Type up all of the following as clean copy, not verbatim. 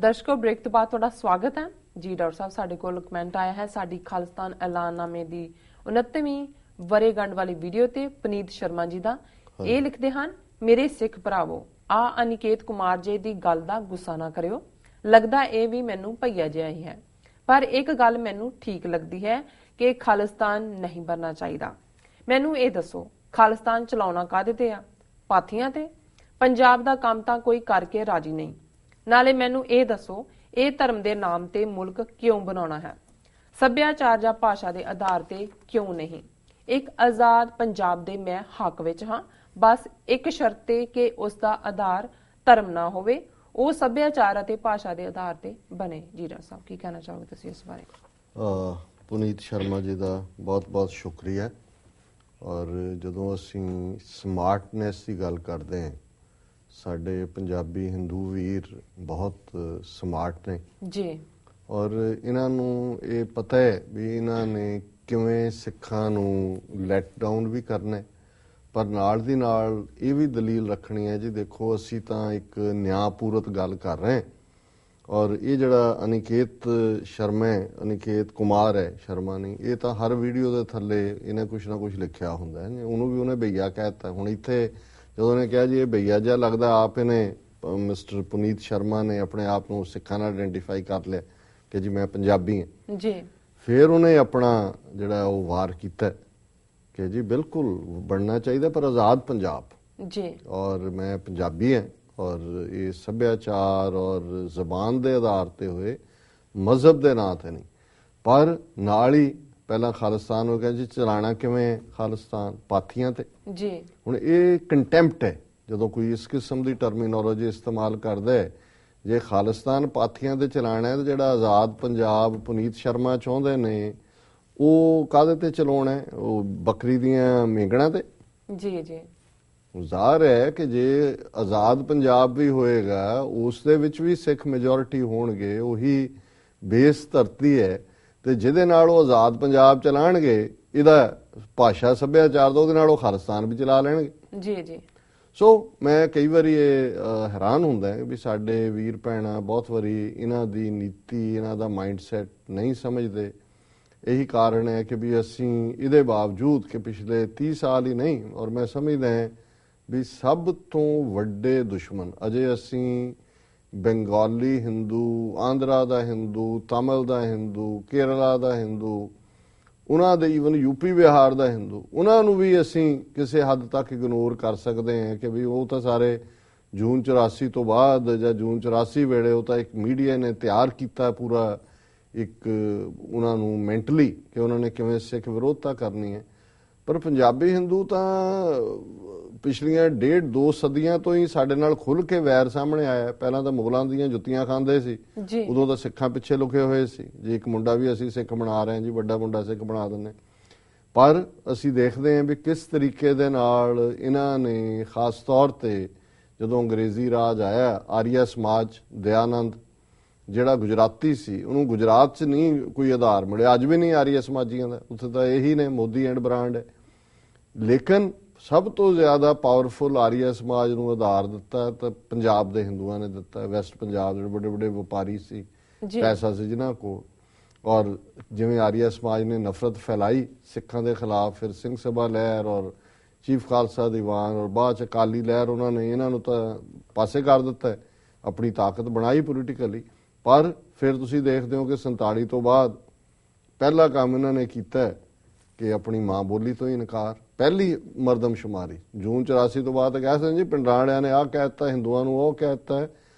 दर्शकों ब्रेक तो बाद तुहाडा स्वागत है जी। डॉक्टर साहब साडे कोल कमेंट आया है साडी खालिस्तान ऐलाननामे दी 69वीं वरेगंढ वाली वीडियो ते पुनीत शर्मा जी दा ਇਹ ਲਿਖਦੇ ਹਨ ਮੇਰੇ ਸਿੱਖ ਭਰਾਵੋ ਆ ਅਨਿਕੇਤ ਕੁਮਾਰ ਜੀ ਦੀ ਗੱਲ ਦਾ ਗੁੱਸਾ ਨਾ ਕਰਿਓ ਲੱਗਦਾ ਇਹ ਵੀ ਮੈਨੂੰ ਭਈਆ ਜਿਹਾ ਹੀ ਹੈ ਪਰ ਇੱਕ ਗੱਲ ਮੈਨੂੰ ਠੀਕ ਲੱਗਦੀ ਹੈ ਕਿ ਖਾਲਿਸਤਾਨ ਨਹੀਂ ਬਣਨਾ ਚਾਹੀਦਾ। ਮੈਨੂੰ ਇਹ ਦੱਸੋ ਖਾਲਿਸਤਾਨ ਚਲਾਉਣਾ ਕਾਹਦੇ ਤੇ ਆ ਪਾਥੀਆਂ ਤੇ ਪੰਜਾਬ ਦਾ ਕੰਮ ਤਾਂ ਕੋਈ ਕਰਕੇ ਰਾਜੀ ਨਹੀਂ। ਨਾਲੇ ਮੈਨੂੰ ਇਹ ਦੱਸੋ ਇਹ ਧਰਮ ਦੇ ਨਾਮ ਤੇ ਮੁਲਕ ਕਿਉਂ ਬਣਾਉਣਾ ਹੈ ਸੱਭਿਆਚਾਰ ਜਾਂ ਭਾਸ਼ਾ ਦੇ ਆਧਾਰ ਤੇ ਕਿਉਂ ਨਹੀਂ। ਇੱਕ ਆਜ਼ਾਦ ਪੰਜਾਬ ਦੇ ਮੈਂ ਹੱਕ ਵਿੱਚ ਹਾਂ बस एक शर्त ते कि उसका आधार धर्म ना होवे ਉਹ ਸੱਭਿਆਚਾਰ ਅਤੇ ਭਾਸ਼ਾ ਦੇ ਆਧਾਰ ਤੇ ਬਣੇ। ਜੀ ਡਾਕਟਰ ਸਾਹਿਬ ਕੀ ਕਹਿਣਾ ਚਾਹੋਗੇ ਤੁਸੀਂ ਇਸ ਬਾਰੇ? ਪੁਨੀਤ ਸ਼ਰਮਾ ਜੀ ਦਾ ਬਹੁਤ-ਬਹੁਤ ਸ਼ੁਕਰੀਆ। ਔਰ ਜਦੋਂ ਅਸੀਂ ਸਮਾਰਟਨੈਸ ਦੀ ਗੱਲ ਕਰਦੇ ਹਾਂ ਸਾਡੇ ਪੰਜਾਬੀ ਹਿੰਦੂ ਵੀਰ ਬਹੁਤ ਸਮਾਰਟ ਨੇ ਜੀ ਔਰ ਇਹਨਾਂ ਨੂੰ ਇਹ ਪਤਾ ਹੈ ਵੀ ਇਹਨਾਂ ਨੇ ਕਿਵੇਂ ਸਿੱਖਾਂ ਨੂੰ ਲੈਟ ਡਾਊਨ ਵੀ ਕਰਨਾ ਹੈ ਪਰ ਨਾਲ ਦੀ ਨਾਲ ਇਹ ਵੀ ਦਲੀਲ ਰੱਖਣੀ ਹੈ ਜੀ ਦੇਖੋ ਅਸੀਂ ਤਾਂ ਇੱਕ ਨਿਆਂਪੂਰਤ ਗੱਲ ਕਰ ਰਹੇ ਹਾਂ ਔਰ ਇਹ ਜਿਹੜਾ ਅਨਿਕੇਤ ਸ਼ਰਮਾ ਅਨਿਕੇਤ ਕੁਮਾਰ ਹੈ ਸ਼ਰਮਾ ਨਹੀਂ ਇਹ ਤਾਂ ਹਰ ਵੀਡੀਓ ਦੇ ਥੱਲੇ ਇਹਨੇ ਕੁਛ ਨਾ ਕੁਛ ਲਿਖਿਆ ਹੁੰਦਾ ਹੈ ਉਹਨੂੰ ਵੀ ਉਹਨੇ ਭਈਆ ਕਹਿਤਾ। ਹੁਣ ਇੱਥੇ ਜਦੋਂ ਉਹਨੇ ਕਿਹਾ ਜੀ ਇਹ ਭਈਆ ਜਿਹਾ ਲੱਗਦਾ ਆਪ ਇਹਨੇ ਮਿਸਟਰ ਪੁਨੀਤ ਸ਼ਰਮਾ ਨੇ ਆਪਣੇ ਆਪ ਨੂੰ ਸਿੱਖਾਂ ਨਾਲ ਆਇਡੈਂਟੀਫਾਈ ਕਰ ਲਿਆ ਕਿ ਜੀ ਮੈਂ ਪੰਜਾਬੀ ਹਾਂ ਜੀ ਫਿਰ ਉਹਨੇ ਆਪਣਾ ਜਿਹੜਾ ਉਹ ਵਾਰ ਕੀਤਾ कि जी बिल्कुल बनना चाहिए पर आज़ाद पंजाब जी और मैं पंजाबी हैं और ये सभ्याचार और जबान के आधार ते हुए मजहब के नां ते नहीं पर नाल ही पहला खालिस्तान हो गया जी चलाना किवें खालिस्तान पाथियां ते जी हुण ये कंटेम्प्ट है जो कोई इस किस्म की टर्मिनोलॉजी इस्तेमाल करता है जे खालिस्तान पाथियां ते चलाना है तो जिहड़ा आज़ाद पंजाब पुनीत शर्मा चाहुंदे ने ਉਹ ਕਾਹਦੇ ਤੇ ਚਲਾਉਣਾ ਹੈ ਉਹ ਬੱਕਰੀ ਦੀਆਂ ਮੇਂਗਣਾ ਤੇ ਜੀ ਜੀ ਜ਼ਾਹਰ ਹੈ ਕਿ ਜੇ ਆਜ਼ਾਦ ਪੰਜਾਬ ਵੀ ਹੋਏਗਾ ਉਸ ਦੇ ਵਿੱਚ ਵੀ ਸਿੱਖ ਮੈਜੋਰਿਟੀ ਹੋਣਗੇ ਉਹੀ ਬੇਸ ਧਰਤੀ ਹੈ ਤੇ ਜਿਹਦੇ ਨਾਲ ਉਹ ਆਜ਼ਾਦ ਪੰਜਾਬ ਚਲਾਣਗੇ ਇਹਦਾ ਭਾਸ਼ਾ ਸੱਭਿਆਚਾਰ ਦਾ ਉਹਦੇ ਨਾਲ ਉਹ ਖਾਲਿਸਤਾਨ ਵੀ ਚਲਾ ਲੈਣਗੇ। ਜੀ ਜੀ ਸੋ ਮੈਂ ਕਈ ਵਾਰੀ ਇਹ ਹੈਰਾਨ ਹੁੰਦਾ ਵੀ ਸਾਡੇ ਵੀਰ ਭੈਣਾਂ ਬਹੁਤ ਵਾਰੀ ਇਹਨਾਂ ਦੀ ਨੀਤੀ ਇਹਨਾਂ ਦਾ ਮਾਈਂਡਸੈਟ ਨਹੀਂ ਸਮਝਦੇ। यही कारण है कि भी असी इहदे बावजूद कि पिछले 30 साल ही नहीं और मैं समझदा है भी सब तो वड्डे दुश्मन अजे असी बंगाली हिंदू आंध्रा दा हिंदू तमिल दा हिंदू केरला दा हिंदू उन्हां दे ईवन यूपी बिहार दा हिंदू उन्हां नूं भी असी किसी हद तक इग्नोर कर सकते हैं कि भी वो तो सारे जून 84 तो बाद या जून 84 वेले वो तो एक मीडिया ने तैयार किया पूरा एक उन्होंने मैंटली कि उन्होंने किवें सिख विरोधता करनी है पर पंजाबी हिंदू तो पिछलियां 1.5-2 सदियां तो ही साडे नाल खुल के वैर सामने आया। पहला तो मुगलों दीयां जुत्तियां खांदे सी उदों तो सिखां पिछे लुके हुए सी जी एक मुंडा भी असीं सिख बना रहे हैं जी वड्डा मुंडा सिख बना दिंदे पर असीं देखदे हैं भी किस तरीके दे नाल इन्हां ने खास तौर ते जदों अंग्रेजी राज आया आर्या समाज दयानंद ਜਿਹੜਾ ਗੁਜਰਾਤੀ ਸੀ ਉਹਨੂੰ ਗੁਜਰਾਤ 'ਚ ਨਹੀਂ ਕੋਈ ਆਧਾਰ ਮਿਲਿਆ ਅੱਜ ਵੀ ਨਹੀਂ ਆਰੀਆ ਸਮਾਜੀਆਂ ਦਾ ਉੱਥੇ ਤਾਂ ਇਹੀ ਨੇ ਮੋਦੀ ਐਂਡ ਬ੍ਰਾਂਡ ਹੈ ਲੇਕਿਨ ਸਭ ਤੋਂ ਜ਼ਿਆਦਾ ਪਾਵਰਫੁਲ ਆਰੀਆ ਸਮਾਜ ਨੂੰ ਆਧਾਰ ਦਿੱਤਾ ਤਾਂ ਪੰਜਾਬ ਦੇ ਹਿੰਦੂਆਂ ਨੇ ਦਿੱਤਾ। ਵੈਸਟ ਪੰਜਾਬ ਦੇ ਵੱਡੇ ਵੱਡੇ ਵਪਾਰੀ ਸੀ ਪੈਸਾ ਸੀ ਜਿਨ੍ਹਾਂ ਕੋਲ ਔਰ ਜਿਵੇਂ ਆਰੀਆ ਸਮਾਜ ਨੇ ਨਫ਼ਰਤ ਫੈਲਾਈ ਸਿੱਖਾਂ ਦੇ ਖਿਲਾਫ ਫਿਰ ਸਿੰਘ ਸਭਾ ਲਹਿਰ ਔਰ ਚੀਫ ਖਾਲਸਾ ਦੀਵਾਨ ਔਰ ਬਾਅਦ 'ਚ ਅਕਾਲੀ ਲਹਿਰ ਉਹਨਾਂ ਨੇ ਇਹਨਾਂ ਨੂੰ ਤਾਂ ਪਾਸੇ ਕਰ ਦਿੱਤਾ ਆਪਣੀ ਤਾਕਤ ਬਣਾਈ ਪੋਲੀਟੀਕਲੀ पर फिर तुसी देखते हो कि 47 तो बाद पहला काम इन्होंने किया कि अपनी माँ बोली तो इनकार पहली मरदमशुमारी जून 84 तो बाद कह सकते जी पिंडरां वालियां ने आ कहता हिंदुओं को वह कहता है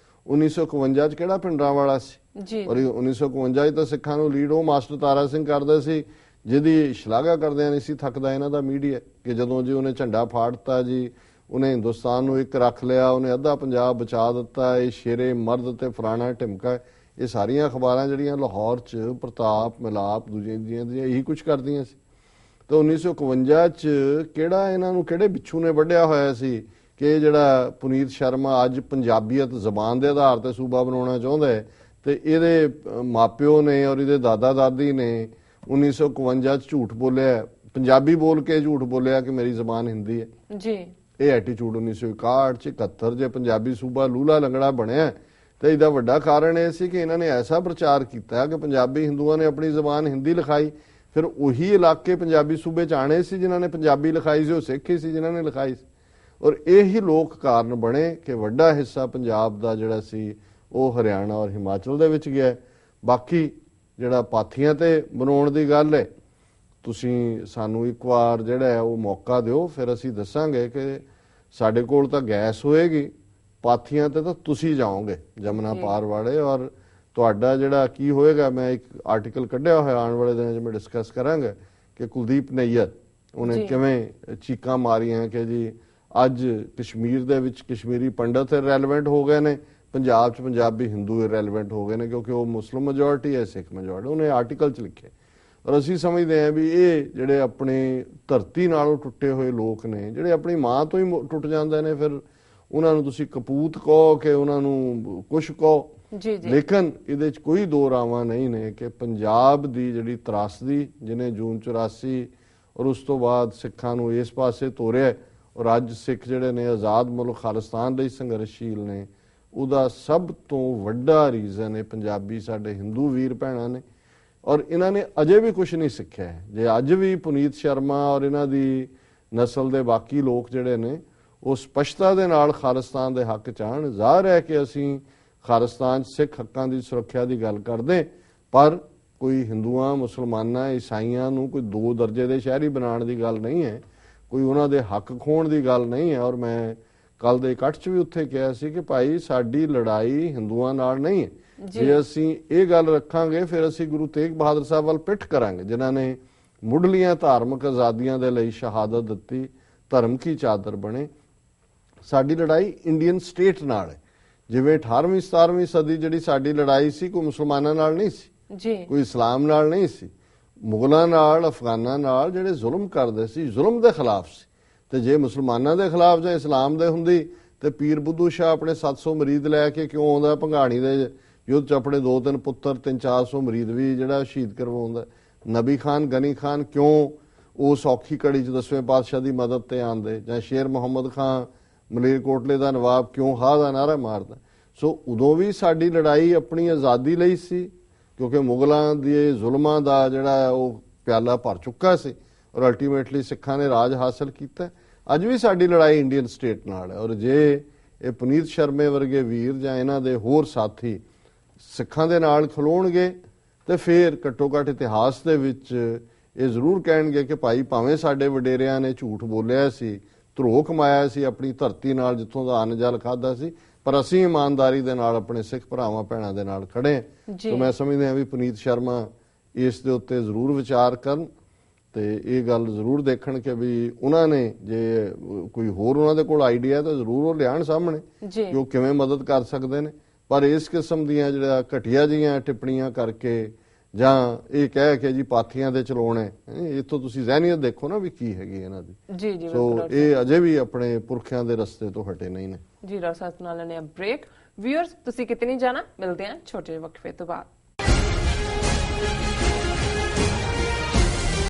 1951 किहड़ा पिंडरां वाला सी और 1951 तो सिखां नूं लीड वो मास्टर तारा सिंह करदा सी जिहदी शलाघा करदे नहीं सी थकदा इन्हां दा मीडिया कि जदों जी उन्हें झंडा फाड़ता जी उन्हें हिंदुस्तान नूं एक रख लिया उन्हें अद्धा पंजाब बचा दिता ये शेरे मर्द ते फलाना ढिमका ये सारिया अखबारां जिहड़ियां लाहौर च प्रताप मिलाप दूजे यही कुछ करदियां सी। तो 1951 च किहड़ा इन्हां नूं किहड़े बिच्छू ने वड्ढिया होया सी कि जिहड़ा पुनीत शर्मा अज पंजाबीयत जबान के आधार ते सूबा बनाउणा चाहुंदा है ते इहदे मापिओ ने और इहदे दादा दादी ने 1951 च झूठ बोलिया पंजाबी बोल के झूठ बोलिया कि मेरी जबान हिंदी है जी। ये एटीट्यूड 1961 च 71 जे पंजाबी सूबा लूला लंगड़ा बनिया ਤੇ ਇਹਦਾ ਵੱਡਾ ਕਾਰਨ ਇਹ ਸੀ ਕਿ ਇਹਨਾਂ ਨੇ ਐਸਾ ਪ੍ਰਚਾਰ ਕੀਤਾ ਕਿ ਪੰਜਾਬੀ ਹਿੰਦੂਆਂ ਨੇ ਆਪਣੀ ਜ਼ਬਾਨ ਹਿੰਦੀ ਲਿਖਾਈ, ਫਿਰ ਉਹੀ ਇਲਾਕੇ ਪੰਜਾਬੀ ਸੂਬੇ ਚ ਆਣੇ ਸੀ ਜਿਨ੍ਹਾਂ ਨੇ ਪੰਜਾਬੀ ਲਿਖਾਈ ਸੀ, ਉਹ ਸਿੱਖ ਹੀ ਸੀ ਜਿਨ੍ਹਾਂ ਨੇ ਲਿਖਾਈ ਸੀ। ਔਰ ਇਹੀ ਲੋਕ ਕਾਰਨ ਬਣੇ ਕਿ ਵੱਡਾ ਹਿੱਸਾ ਪੰਜਾਬ ਦਾ ਜਿਹੜਾ ਸੀ ਉਹ ਹਰਿਆਣਾ ਔਰ ਹਿਮਾਚਲ ਦੇ ਵਿੱਚ ਗਿਆ। ਬਾਕੀ ਜਿਹੜਾ ਪਾਥੀਆਂ ਤੇ ਬਣਾਉਣ ਦੀ ਗੱਲ ਹੈ, ਤੁਸੀਂ ਸਾਨੂੰ ਇੱਕ ਵਾਰ ਜਿਹੜਾ ਹੈ ਉਹ ਮੌਕਾ ਦਿਓ, ਫਿਰ ਅਸੀਂ ਦੱਸਾਂਗੇ ਕਿ ਸਾਡੇ ਕੋਲ ਤਾਂ ਗੈਸ ਹੋਏਗੀ, ਪਾਥੀਆਂ ਤੇ ਤਾਂ ਤੁਸੀਂ ਜਾਓਗੇ ਜਮਨਾ ਪਾਰ ਵਾਲੇ, ਔਰ ਤੁਹਾਡਾ ਜਿਹੜਾ ਕੀ ਹੋਏਗਾ, ਮੈਂ ਇੱਕ ਆਰਟੀਕਲ ਕੱਢਿਆ ਹੋਇਆ ਆਉਣ ਵਾਲੇ ਦਿਨਾਂ 'ਚ ਮੈਂ ਡਿਸਕਸ ਕਰਾਂਗਾ ਕਿ ਕੁਲਦੀਪ ਨਈਅਰ ਉਹਨੇ ਕਿਵੇਂ ਚੀਕਾਂ ਮਾਰੀਆਂ ਕਿ ਜੀ ਅੱਜ ਕਸ਼ਮੀਰ ਦੇ ਵਿੱਚ ਕਸ਼ਮੀਰੀ ਪੰਡਤ ਰੈਲੇਵੈਂਟ ਹੋ ਗਏ ਨੇ, ਪੰਜਾਬ 'ਚ ਪੰਜਾਬੀ ਹਿੰਦੂ ਰੈਲੇਵੈਂਟ ਹੋ ਗਏ ਨੇ, ਕਿਉਂਕਿ ਉਹ ਮੁਸਲਿਮ ਮੈਜੋਰਿਟੀ ਹੈ, ਸਿੱਖ ਮੈਜੋਰਿਟੀ। ਉਹਨੇ ਆਰਟੀਕਲ 'ਚ ਲਿਖੇ। ਔਰ ਅਸੀਂ ਸਮਝਦੇ ਹਾਂ ਵੀ ਇਹ ਜਿਹੜੇ ਆਪਣੀ ਧਰਤੀ ਨਾਲੋਂ ਟੁੱਟੇ ਹੋਏ ਲੋਕ ਨੇ, ਜਿਹੜੇ ਆਪਣੀ ਮਾਂ ਤੋਂ ਹੀ ਟੁੱਟ ਜਾਂਦੇ ਨੇ, ਫਿਰ ਉਹਨਾਂ ਨੂੰ ਤੁਸੀਂ ਕਪੂਤ ਕਹੋ ਕਿ ਉਹਨਾਂ ਨੂੰ ਕੁਛ ਕਹੋ, ਲੇਕਿਨ ਇਹਦੇ 'ਚ ਕੋਈ ਦੋ ਰਾਵਾਂ ਨਹੀਂ ਨੇ ਕਿ ਪੰਜਾਬ ਦੀ ਜਿਹੜੀ ਤਰਾਸਦੀ ਜਿਹਨੇ ਜੂਨ 84 ਔਰ ਉਸ ਤੋਂ ਬਾਅਦ ਸਿੱਖਾਂ ਨੂੰ ਇਸ ਪਾਸੇ ਤੋਰਿਆ, ਔਰ ਅੱਜ ਸਿੱਖ ਜਿਹੜੇ ਨੇ ਆਜ਼ਾਦ ਮੁਲਕ ਖਾਲਿਸਤਾਨ ਲਈ ਸੰਘਰਸ਼ੀਲ ਨੇ, ਉਹਦਾ ਸਭ ਤੋਂ ਵੱਡਾ ਰੀਜ਼ਨ ਹੈ ਪੰਜਾਬੀ ਸਾਡੇ ਹਿੰਦੂ ਵੀਰ ਭੈਣਾਂ ਨੇ। ਔਰ ਇਹਨਾਂ ਨੇ ਅਜੇ ਵੀ ਕੁਝ ਨਹੀਂ ਸਿੱਖਿਆ ਹੈ। ਜੇ ਅੱਜ ਵੀ ਪੁਨੀਤ ਸ਼ਰਮਾ ਔਰ ਇਹਨਾਂ ਦੀ ਨਸਲ ਦੇ ਬਾਕੀ ਲੋਕ ਜਿਹੜੇ ਨੇ ਉਹ ਸਪਸ਼ਟਤਾ ਦੇ ਨਾਲ ਖਾਲਿਸਤਾਨ ਦੇ ਹੱਕ 'ਚ ਆਉਣ, ਜ਼ਾਹਰ ਹੈ ਕਿ ਅਸੀਂ ਖਾਲਿਸਤਾਨ ਸਿੱਖ ਹੱਕਾਂ ਦੀ ਸੁਰੱਖਿਆ ਦੀ ਗੱਲ ਕਰਦੇ, ਪਰ ਕੋਈ ਹਿੰਦੂਆਂ, ਮੁਸਲਮਾਨਾਂ, ਈਸਾਈਆਂ ਨੂੰ ਕੋਈ ਦੋ ਦਰਜੇ ਦੇ ਸ਼ਹਿਰੀ ਬਣਾਉਣ ਦੀ ਗੱਲ ਨਹੀਂ ਹੈ, ਕੋਈ ਉਹਨਾਂ ਦੇ ਹੱਕ ਖੋਣ ਦੀ ਗੱਲ ਨਹੀਂ ਹੈ। ਔਰ ਮੈਂ ਕੱਲ ਦੇ ਇਕੱਠ 'ਚ ਵੀ ਉੱਥੇ ਕਿਹਾ ਸੀ ਕਿ ਭਾਈ ਸਾਡੀ ਲੜਾਈ ਹਿੰਦੂਆਂ ਨਾਲ ਨਹੀਂ ਹੈ। ਜੇ ਅਸੀਂ ਇਹ ਗੱਲ ਰੱਖਾਂਗੇ ਫਿਰ ਅਸੀਂ ਗੁਰੂ ਤੇਗ ਬਹਾਦਰ ਸਾਹਿਬ ਵੱਲ ਪਿੱਠ ਕਰਾਂਗੇ, ਜਿਨ੍ਹਾਂ ਨੇ ਮੁੱਢਲੀਆਂ ਧਾਰਮਿਕ ਆਜ਼ਾਦੀਆਂ ਦੇ ਲਈ ਸ਼ਹਾਦਤ ਦਿੱਤੀ, ਧਰਮ ਕੀ ਚਾਦਰ ਬਣੇ। ਸਾਡੀ ਲੜਾਈ ਇੰਡੀਅਨ ਸਟੇਟ ਨਾਲ ਹੈ। ਜਿਵੇਂ 18ਵੀਂ 17ਵੀਂ ਸਦੀ ਜਿਹੜੀ ਸਾਡੀ ਲੜਾਈ ਸੀ, ਕੋਈ ਮੁਸਲਮਾਨਾਂ ਨਾਲ ਨਹੀਂ ਸੀ, ਕੋਈ ਇਸਲਾਮ ਨਾਲ ਨਹੀਂ ਸੀ, ਮੁਗਲਾਂ ਨਾਲ, ਅਫਗਾਨਾਂ ਨਾਲ ਜਿਹੜੇ ਜ਼ੁਲਮ ਕਰਦੇ ਸੀ, ਜ਼ੁਲਮ ਦੇ ਖਿਲਾਫ ਸੀ। ਤੇ ਜੇ ਮੁਸਲਮਾਨਾਂ ਦੇ ਖਿਲਾਫ ਜਾਂ ਇਸਲਾਮ ਦੇ ਹੁੰਦੀ ਤੇ ਪੀਰ ਬੁੱਧੂ ਸ਼ਾਹ ਆਪਣੇ 700 ਮਰੀਦ ਲੈ ਕੇ ਕਿਉਂ ਆਉਂਦਾ? ਭੰਗਾਣੀ ਦੇ ਯੁੱਧ 'ਚ ਆਪਣੇ 2-3 ਪੁੱਤਰ 300-400 ਮਰੀਦ ਵੀ ਜਿਹੜਾ ਸ਼ਹੀਦ ਕਰਵਾਉਂਦਾ। ਨਬੀ ਖਾਨ, ਗਨੀ ਖਾਨ ਕਿਉਂ ਉਸ ਔਖੀ ਘੜੀ 'ਚ 10ਵੇਂ ਪਾਤਸ਼ਾਹ ਦੀ ਮਦਦ ਤੇ ਆਉਂਦੇ? ਜਾਂ ਸ਼ੇਰ ਮੁਹੰਮਦ ਖਾਨ ਮਲੇਰਕੋਟਲੇ ਦਾ ਨਵਾਬ ਕਿਉਂ ਹਾਂ ਦਾ ਨਾਰਾ ਮਾਰਦਾ? ਸੋ ਉਦੋਂ ਵੀ ਸਾਡੀ ਲੜਾਈ ਆਪਣੀ ਆਜ਼ਾਦੀ ਲਈ ਸੀ, ਕਿਉਂਕਿ ਮੁਗਲਾਂ ਦੇ ਜ਼ੁਲਮਾਂ ਦਾ ਜਿਹੜਾ ਉਹ ਪਿਆਲਾ ਭਰ ਚੁੱਕਾ ਸੀ ਔਰ ਅਲਟੀਮੇਟਲੀ ਸਿੱਖਾਂ ਨੇ ਰਾਜ ਹਾਸਲ ਕੀਤਾ। ਅੱਜ ਵੀ ਸਾਡੀ ਲੜਾਈ ਇੰਡੀਅਨ ਸਟੇਟ ਨਾਲ ਹੈ। ਔਰ ਜੇ ਇਹ ਪੁਨੀਤ ਸ਼ਰਮੇ ਵਰਗੇ ਵੀਰ ਜਾਂ ਇਹਨਾਂ ਦੇ ਹੋਰ ਸਾਥੀ ਸਿੱਖਾਂ ਦੇ ਨਾਲ ਖਲੋਣਗੇ ਤੇ ਫਿਰ ਘੱਟੋ ਘੱਟ ਇਤਿਹਾਸ ਦੇ ਵਿੱਚ ਇਹ ਜ਼ਰੂਰ ਕਹਿਣਗੇ ਕਿ ਭਾਈ ਭਾਵੇਂ ਸਾਡੇ ਵਡੇਰਿਆਂ ਨੇ ਝੂਠ ਬੋਲਿਆ ਸੀ, ਧਰੋਹ ਕਮਾਇਆ ਸੀ ਆਪਣੀ ਧਰਤੀ ਨਾਲ ਜਿੱਥੋਂ ਦਾ ਅੰਨ ਜਲ ਖਾਦਾ ਸੀ, ਪਰ ਅਸੀਂ ਇਮਾਨਦਾਰੀ ਦੇ ਨਾਲ ਆਪਣੇ ਸਿੱਖ ਭਰਾਵਾਂ ਭੈਣਾਂ ਦੇ ਨਾਲ ਖੜੇ ਹਾਂ। ਸੋ ਮੈਂ ਸਮਝਦਾ ਵੀ ਪੁਨੀਤ ਸ਼ਰਮਾ ਇਸ ਦੇ ਉੱਤੇ ਜ਼ਰੂਰ ਵਿਚਾਰ ਕਰਨ ਤੇ ਇਹ ਗੱਲ ਜ਼ਰੂਰ ਦੇਖਣ ਕਿ ਵੀ ਉਹਨਾਂ ਨੇ ਜੇ ਕੋਈ ਹੋਰ ਉਹਨਾਂ ਦੇ ਕੋਲ ਆਈਡੀਆ ਤਾਂ ਜ਼ਰੂਰ ਉਹ ਲਿਆਉਣ ਸਾਹਮਣੇ ਕਿ ਉਹ ਕਿਵੇਂ ਮਦਦ ਕਰ ਸਕਦੇ ਨੇ। ਪਰ ਇਸ ਕਿਸਮ ਦੀਆਂ ਜਿਹੜਾ ਘਟੀਆ ਜਿਹੀਆਂ ਟਿੱਪਣੀਆਂ ਕਰਕੇ ਜਾਂ ਇਹ ਕਹਿ ਕੇ ਜੀ ਪਾਥੀਆਂ ਦੇ ਚਲਾਉਣੇ, ਇੱਥੋਂ ਤੁਸੀਂ ਜ਼ਹਿਨੀਅਤ ਦੇਖੋ ਨਾ ਵੀ ਕੀ ਹੈਗੀ ਇਹਨਾਂ ਦੀ। ਸੋ ਇਹ ਅਜੇ ਵੀ ਆਪਣੇ ਪੁਰਖਿਆਂ ਦੇ ਰਸਤੇ ਤੋਂ ਹਟੇ ਨਹੀਂ ਨੇ। ਜੀ ਡਾਕਟਰ ਸਾਹਿਬ ਨਾਲ ਲੈਣੇ ਬ੍ਰੇਕ। ਵਿਊਅਰਸ ਤੁਸੀਂ ਕਿਤੇ ਨਹੀਂ ਜਾਣਾ, ਮਿਲਦੇ ਹਾਂ ਛੋਟੇ ਵਕਫੇ ਤੋਂ ਬਾਅਦ।